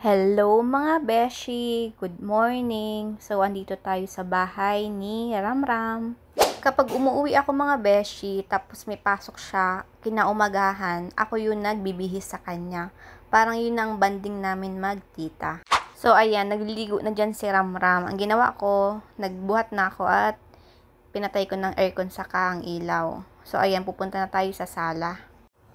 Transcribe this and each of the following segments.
Hello mga beshi! Good morning! So, andito tayo sa bahay ni Ramram. Kapag umuwi ako mga beshi, tapos may pasok siya, kinaumagahan, ako yung nagbibihis sa kanya. Parang yun ang banding namin magtita. So, ayan, nagliligo na dyan si Ramram. Ang ginawa ko, nagbuhat na ako at pinatay ko ng aircon saka ang ilaw. So, ayan, pupunta na tayo sa sala.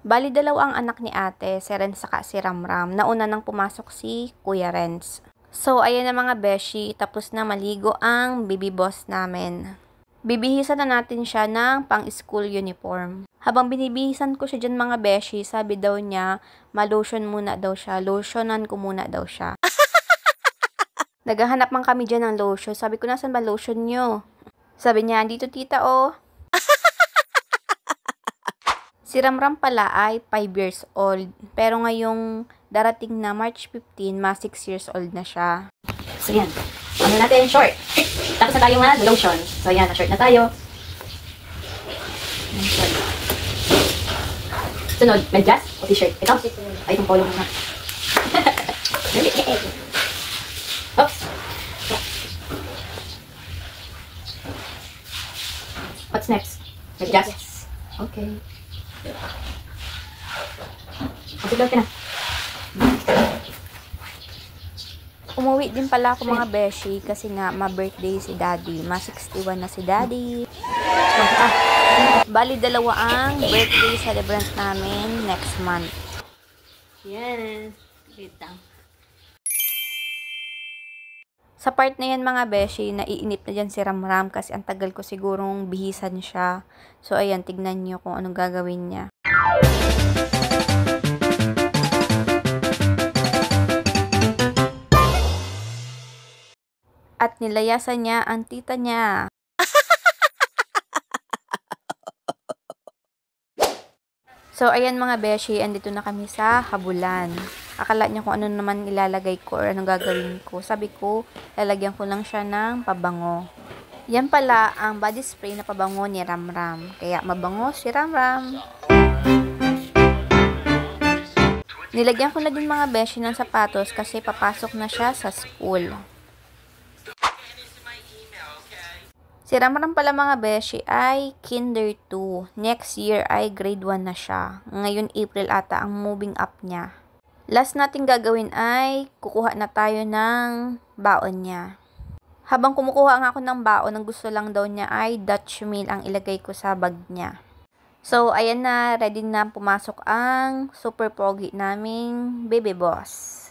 Bali, dalawa ang anak ni ate, si Renz saka si Ramram. Nauna nang pumasok si Kuya Renz. So, ayan na mga beshi, tapos na maligo ang baby boss namin. Bibihisan na natin siya ng pang-school uniform. Habang binibihisan ko siya dyan mga beshi, sabi daw niya, ma-lotion muna daw siya. Lotionan ko muna daw siya. Naghahanap man kami dyan ng lotion. Sabi ko, nasan ba lotion nyo? Sabi niya, dito tita oh. Si Ramram pala ay 5 years old. Pero ngayong darating na March 15, 6 years old na siya. So yan. Ano natin? Short. Tapos na tayo mag-lotion. So yan, na-short na tayo. Sunod, medyas o t-shirt? Ito? Ay, itong polo muna. Oops. What's next? Medyas? Okay. Okay, ka na. Umuwi din pala ako mga beshi kasi nga ma-birthday si daddy. Ma-61 na si daddy. Bali, dalawa ang birthday celebrant namin next month. Yes. Wait lang. Sa part na yan mga beshi, naiinip na dyan si Ramram kasi ang tagal ko sigurong bihisan siya. So ayan, tignan nyo kung anong gagawin niya. At nilayasan niya ang tita niya. So, ayan mga beshi, andito na kami sa habulan. Akala niya kung ano naman ilalagay ko or anong gagawin ko. Sabi ko, lalagyan ko lang siya ng pabango. Yan pala ang body spray na pabango ni Ramram. Kaya mabango si Ramram. Nilagyan ko na din mga beshi ng sapatos kasi papasok na siya sa school. Si Ramram pala mga beshi ay kinder 2. Next year ay grade 1 na siya. Ngayon April ata ang moving up niya. Last natin gagawin ay kukuha na tayo ng baon niya. Habang kumukuha nga ako ng baon, ang gusto lang daw niya ay Dutch meal ang ilagay ko sa bag niya. So, ayan na, ready na pumasok ang super pogi naming baby boss.